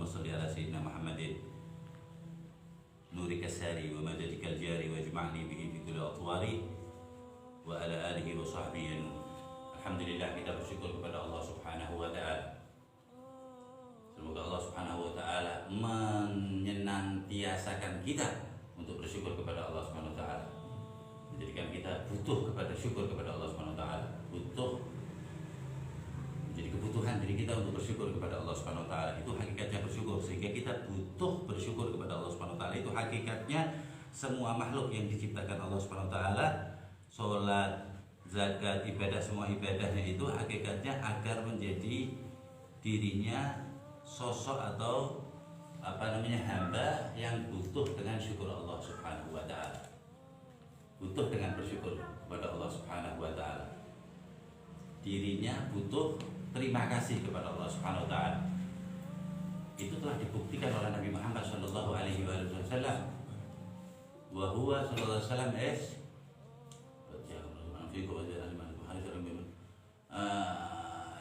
اللهم صل على سيدنا محمد نورك الساري ومددك الجاري واجمعني به في كل أطواري وعلى آله وصحبه النور. Alhamdulillah, kita bersyukur kepada Allah Subhanahu wa Ta'ala. Semoga Allah Subhanahu wa Ta'ala menyenantiasakan kita untuk bersyukur kepada Allah Subhanahu wa Ta'ala, menjadikan kita butuh kepada syukur kepada Allah Subhanahu wa Ta'ala, butuh menjadi kebutuhan diri kita untuk bersyukur kepada Allah Subhanahu wa Ta'ala. Itu hakikatnya bersyukur, sehingga kita butuh bersyukur kepada Allah Subhanahu wa Ta'ala. Itu hakikatnya semua makhluk yang diciptakan Allah Subhanahu wa Ta'ala, sholat, zakat, ibadah, semua ibadahnya itu hakikatnya agar menjadi dirinya sosok atau hamba yang butuh dengan syukur Allah Subhanahu wa Ta'ala, butuh dengan bersyukur kepada Allah Subhanahu wa Ta'ala. Dirinya butuh terima kasih kepada Allah Subhanahu wa Ta'ala. Itu telah dibuktikan oleh Nabi Muhammad sallallahu alaihi wasallam. Wa huwa sallallahu alaihi wasallam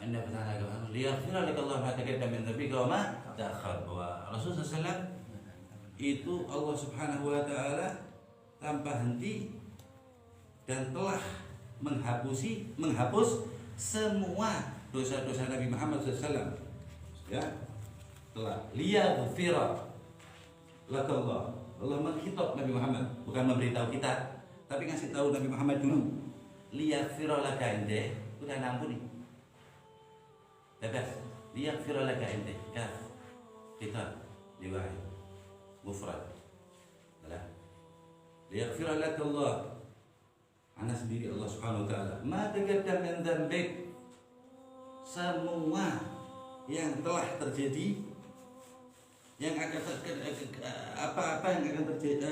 inna fatahna laka liyaghfira laka Allah ma taqaddama min dhanbika wa ma ta'akhkhar. Bahwa Rasulullah sallallahu itu Allah Subhanahu wa Ta'ala tanpa henti dan telah menghapus semua dosa-dosa Nabi Muhammad SAW. Ya, telah liyaghfira laka Allah. Allah menghitab Nabi Muhammad, bukan memberitahu kita, tapi ngasih tahu Nabi Muhammad dulu. Liyaghfira laka ente, udah nampuni. Bebas. Liyaghfira laka ente. Kaf. Kitab liwahid mufrad. Salah. Liyaghfira laka Allah. Ana sendiri Allah Subhanahu wa Ta'ala. Ma taqaddama min dzambik. Semua yang telah terjadi, yang akan apa-apa yang akan terjadi,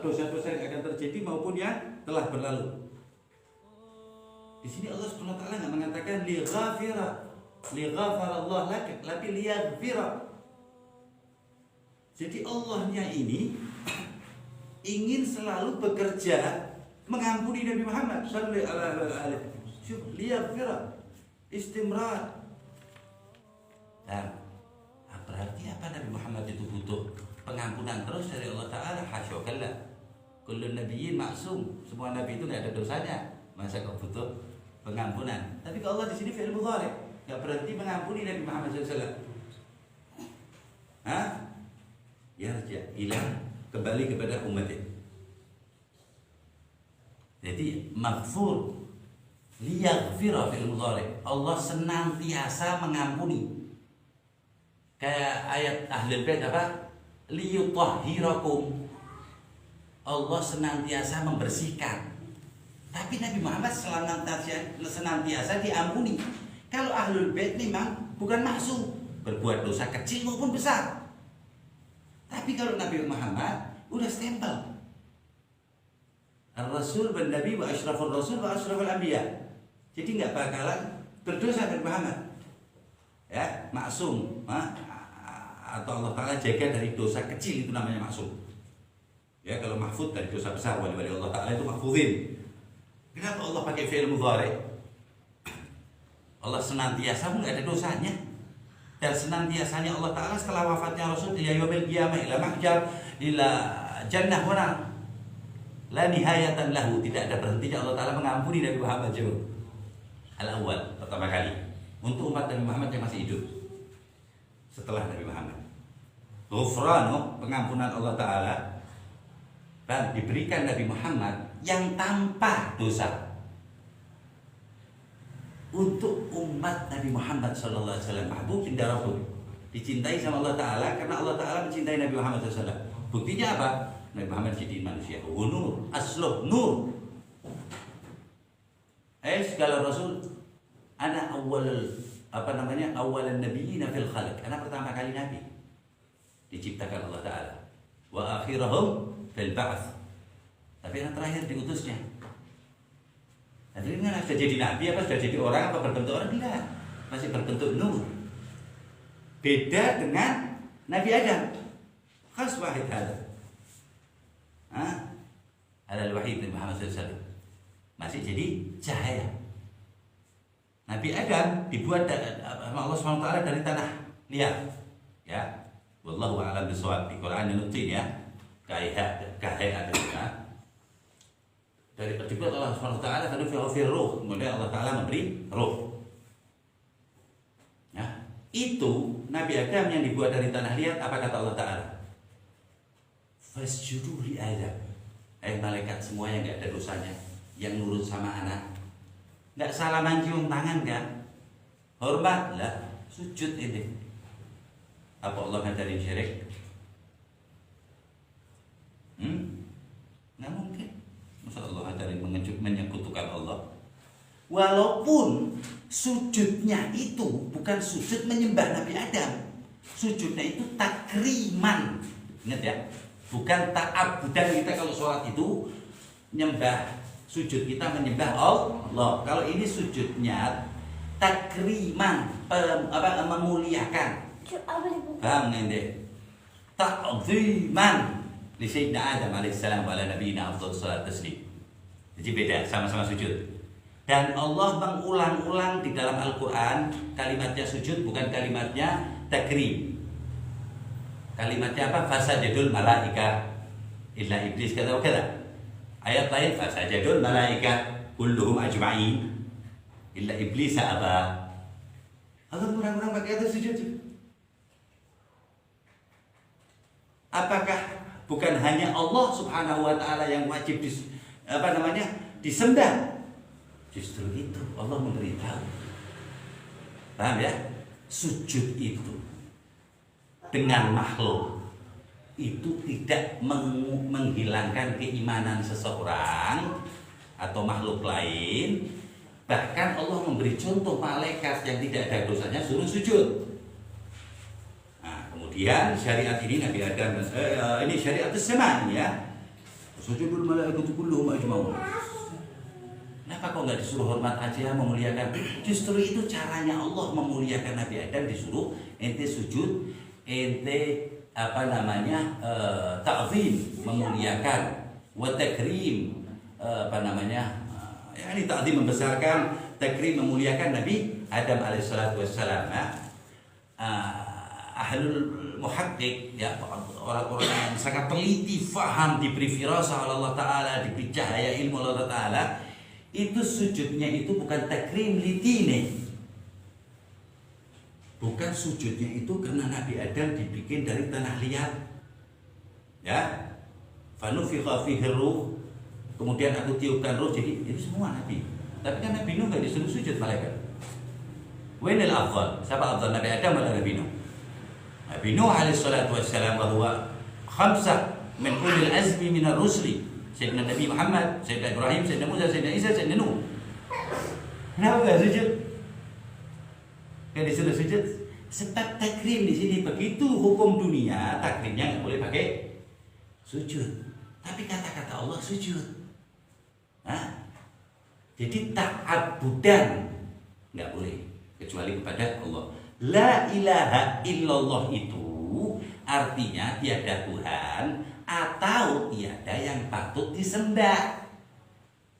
dosa-dosa yang akan terjadi maupun yang telah berlalu. Di sini Allah Subhanahu wa Ta'ala enggak mengatakan li ghafara Allah lak, tapi liyaghfira. Jadi Allahnya ini ingin selalu bekerja mengampuni Nabi Muhammad sallallahu alaihi wasallam. Liyaghfira, istimrar. Dan berarti apa, Nabi Muhammad itu butuh pengampunan terus dari Allah Ta'ala? Hasyakalla. Kullun nabiyyin ma'sum. Semua nabi itu enggak ada dosanya. Masa kok butuh pengampunan? Tapi kalau Allah di sini fi'il mudhari, enggak berhenti mengampuni Nabi Muhammad SAW. Yarja ila, kembali kepada umatnya. Jadi maghfur, liyaghfira fil mudhari. Allah senantiasa mengampuni. Kayak ayat Ahlul Bait apa? Liyutahhirakum. Allah senantiasa membersihkan. Tapi Nabi Muhammad senantiasa diampuni. Kalau Ahlul Bait memang bukan maksum, berbuat dosa kecil maupun besar. Tapi kalau Nabi Muhammad udah stempel Ar-Rasul bin Nabi wa asyrafur Rasul wa asyraful Anbiya. Jadi nggak bakalan berdosa Nabi Muhammad. Ya, maksum, atau Allah Ta'ala jaga dari dosa kecil, itu namanya maksum. Ya, kalau mahfud dari dosa besar, wali-wali Allah Ta'ala itu mahfudin. Kenapa Allah pakai fi'il mudhari? Allah senantiasa nggak ada dosanya. Dan senantiasanya Allah Ta'ala setelah wafatnya Rasul ila yaumil qiyamah, ila mahsyar, ila jannah wa nar. La nihayatan lahu, tidak ada berhentinya Allah Ta'ala mengampuni Nabi Muhammad jauh. Al-awwal, pertama kali untuk umat Nabi Muhammad yang masih hidup setelah Nabi Muhammad. Ghufranu, pengampunan Allah Ta'ala, dan diberikan Nabi Muhammad yang tanpa dosa untuk umat Nabi Muhammad sallallahu alaihi wasallam. Mahbub inda Rabbih, dicintai sama Allah Ta'ala karena Allah Ta'ala mencintai Nabi Muhammad sallallahu alaihi wasallam. Buktinya apa? Nabi Muhammad jadi manusia nur, asluh nur. Segala Rasul ana awalan nabiyina fil khalq. Ana pertama kali nabi diciptakan Allah Ta'ala. Wa akhirahum fil ba'ts. Tapi yang terakhir diutusnya. Jadi kan sudah jadi nabi apa sudah jadi orang apa berbentuk orang? Tidak, masih berbentuk nur. Beda dengan Nabi Adam. Khas wahid hada. Al-wahid Muhammad sallallahu alaihi wasallam. Masih jadi cahaya. Nabi Adam dibuat sama Allah SWT dari tanah liat, ya. Wallahu a'lam bishawab. Di Quran nutin ya. Kahaya dari petunjuk Allah Subhanahu wa taala kan fi ruh. Kemudian Allah taala memberi ruh. Ya, itu Nabi Adam yang dibuat dari tanah liat, apa kata Allah taala? Fasjudu li Adam. Malaikat semua yang enggak ada dosanya, yang nurut sama anak. Enggak salah cium tangan kan? Hormatlah, sujud ini. Apa Allah ngajarin syirik? Nggak mungkin. Masa Allah ngajarin menyekutukan Allah? Walaupun sujudnya itu bukan sujud menyembah Nabi Adam, sujudnya itu takriman. Ingat ya, bukan ta'abudan. Kita kalau sholat itu nyembah, sujud kita menyembah Allah. Kalau ini sujudnya takriman, memuliakan. Paham nggak? Ta'ziman li Sayyidina Adam alaihissalam wa ala nabiyina afdhalus salat taslim. Jadi beda, sama-sama sujud. Dan Allah mengulang-ulang di dalam Al-Quran kalimatnya sujud, bukan kalimatnya takrim. Kalimatnya apa? Fasajadul malaika illa iblis kata. Ayat lain fasajadul malaika kulluhum ajma'in illa iblis aba. Allah kurang-kurang pakai kata sujud. Apakah bukan hanya Allah Subhanahu wa taala yang wajib disembah? Justru itu Allah memberitahu. Paham ya? Sujud itu dengan makhluk itu tidak menghilangkan keimanan seseorang atau makhluk lain. Bahkan Allah memberi contoh malaikat yang tidak ada dosanya suruh sujud. Nah, kemudian syariat ini Nabi Adam ini syariat as-sama ya. Sujudul malaikatu kulluhum ajmaun. Kenapa kok nggak disuruh hormat aja, memuliakan? Justru itu caranya Allah memuliakan Nabi Adam, disuruh ente sujud, ente ta'zim, memuliakan, wa takrim, ini ta'zim membesarkan, takrim memuliakan Nabi Adam alaihissalatu wassalam. Ahlul muhaqqiq ya, orang-orang yang sangat teliti, faham, diberi firasah oleh Allah Ta'ala, diberi cahaya ilmu oleh Allah Ta'ala, itu sujudnya itu bukan takrim litine. Bukan sujudnya itu karena Nabi Adam dibikin dari tanah liat. Ya. Fanufikha fihi ruh. Kemudian aku tiupkan ruh, jadi itu semua Nabi. Tapi kan Nabi Nuh enggak disuruh sujud malaikat. Wainal afdal? Siapa afdal, Nabi Adam atau Nabi Nuh? Nabi Nuh alaihi salatu wassalam bahwa khamsah min ulil azmi minar rusuli. Sayyidina Nabi Muhammad, Sayyidina Ibrahim, Sayyidina Musa, Sayyidina Isa, Sayyidina Nuh. Kenapa enggak sujud? Enggak disuruh sujud? Sebab takrim di sini begitu hukum dunia, takrimnya enggak boleh pakai sujud. Tapi kata-kata Allah sujud. Jadi ta'abudan enggak boleh kecuali kepada Allah. La ilaha illallah itu artinya tiada Tuhan atau tiada yang patut disembah,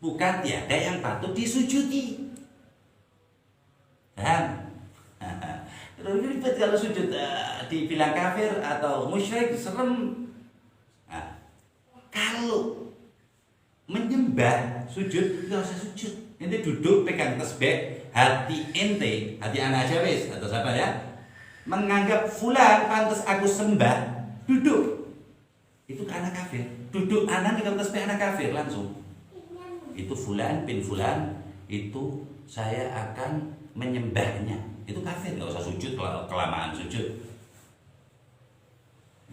bukan tiada yang patut disujudi. Terus ribet kalau sujud dibilang kafir atau musyrik, serem. Kalau menyembah sujud nggak usah sujud, ente duduk pegang tasbih, hati ente, hati anak aja wis atau siapa ya, menganggap fulan pantas aku sembah, duduk. Itu anak kafir. Duduk anak dengan tasbih anak kafir langsung. Itu fulan bin fulan, itu saya akan menyembahnya. Itu kafir, enggak usah sujud, kelamaan sujud.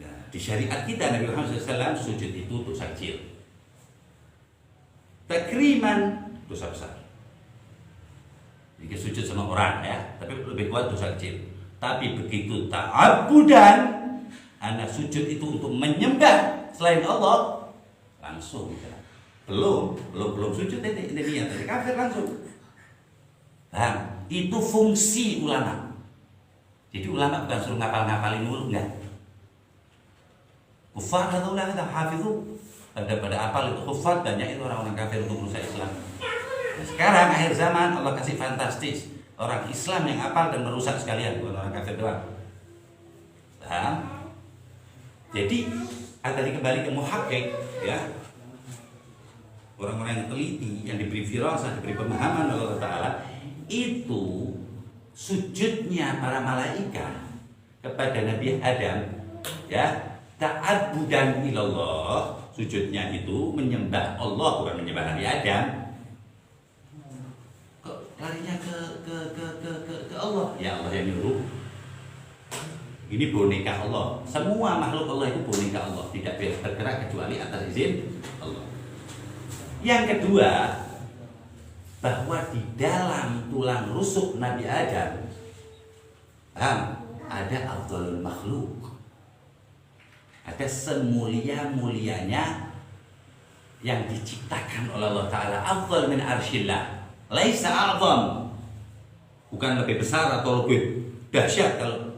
Nah, di syariat kita Nabi Muhammad SAW sujud itu dosa kecil. Takriman dosa besar. Jika sujud sama orang ya, tapi lebih kuat dosa kecil. Tapi begitu ta'abudan, anak sujud itu untuk menyembah selain Allah, langsung ya. belum sujud ini niat dari kafir langsung. Nah, itu fungsi ulama. Jadi ulama bukan suruh ngapalin dulu, enggak. Kufar atau ulama hafizu pada apal itu kufar, banyak itu orang-orang kafir untuk merusak Islam. Nah, sekarang akhir zaman Allah kasih fantastis, orang Islam yang apal dan merusak sekalian, bukan orang kafir doang. Nah, Jadi tadi kembali ke muhakkik ya, orang-orang yang teliti, yang diberi firasah, diberi pemahaman oleh Allah Ta'ala, itu sujudnya para malaikat kepada Nabi Adam ya, ta'abbudan ilallah, sujudnya itu menyembah Allah, bukan menyembah Nabi Adam. Kok larinya ke Allah? Ya Allah yang nyuruh. Ini boneka Allah. Semua makhluk Allah itu boneka Allah, tidak bergerak kecuali atas izin Allah. Yang kedua, bahwa di dalam tulang rusuk Nabi Adam ada afdhalul makhluk. Ada semulia-mulianya yang diciptakan oleh Allah Ta'ala. Afdhal min arsyillah, laisa a'zam. Bukan lebih besar atau lebih dahsyat. Kalau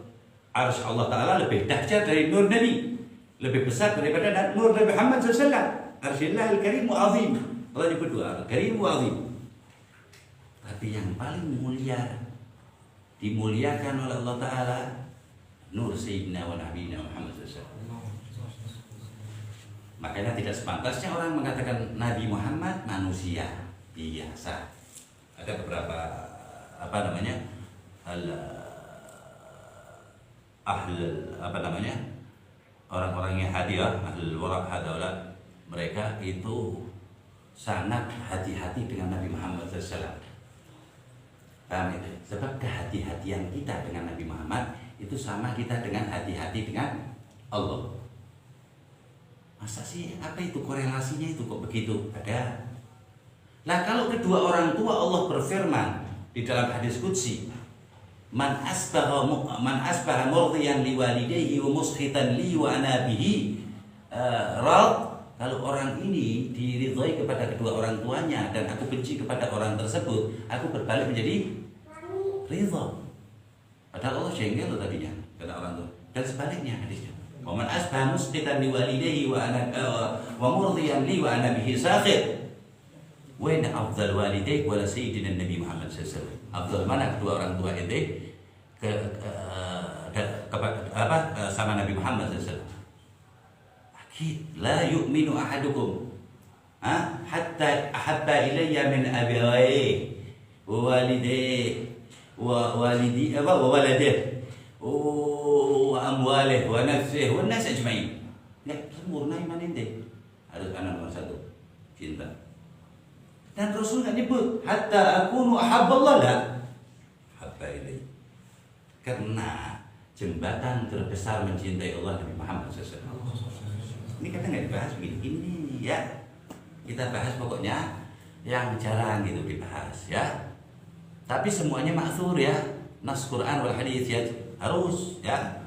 arsy Allah Ta'ala lebih dahsyat dari nur Nabi, lebih besar daripada nur Nabi Muhammad SAW. Arsyillah al-karim wa azim. Allah nyebut dua, al-karim wa azim. Tapi yang paling mulia, dimuliakan oleh Allah Ta'ala, nur Sayyidina wa Nabiyina Muhammad SAW. Makanya tidak sepantasnya orang mengatakan Nabi Muhammad manusia biasa. Ada beberapa orang-orang yang hadirah, ahlul warak hadaulah, mereka itu sangat hati-hati dengan Nabi Muhammad SAW. Paham itu? Sebab kehati-hatian kita dengan Nabi Muhammad itu sama kita dengan hati-hati dengan Allah. Masa sih, apa itu korelasinya itu kok begitu? Ada. Nah, kalau kedua orang tua Allah berfirman di dalam hadis qudsi, Man asbaha murdiyan liwalidayhi wa muskhitan li wa ana bihi rad. Kalau orang ini diridhoi kepada kedua orang tuanya dan aku benci kepada orang tersebut, aku berbalik menjadi ridha. Padahal Allah jengkel loh tadinya kata orang tua. Dan sebaliknya hadisnya. Wa man asbaha muskhitan liwalidayhi wa ana wa murdiyan li wa ana bihi sakhit. Wa inna afdal walidayk wa la sayyidina Nabi Muhammad sallallahu alaihi wasallam. Afdal mana kedua orang tua ente sama Nabi Muhammad SAW. Akid la yu'minu ahadukum hatta ahabba ilayya min abiwayhi wa walidayhi wa waladihi wa amwalihi wa nafsihi wa nas ajma'in. Ya, sempurna iman ente. Harus anak nomor satu, cinta. Dan Rasul nggak nyebut hatta akunu ahabballah la habba ilayhi. Karena jembatan terbesar mencintai Allah Nabi Muhammad SAW. Ini kita nggak dibahas begini ya. Kita bahas pokoknya yang jarang gitu dibahas ya. Tapi semuanya ma'thur ya. Nas Quran wal hadis ya harus ya.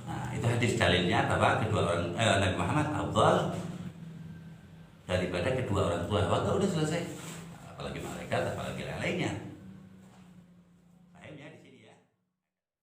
Nah, itu hadis dalilnya bahwa kedua orang Nabi Muhammad afdal daripada kedua orang tua. Waktu udah selesai. Apalagi malaikat, apalagi lain-lainnya.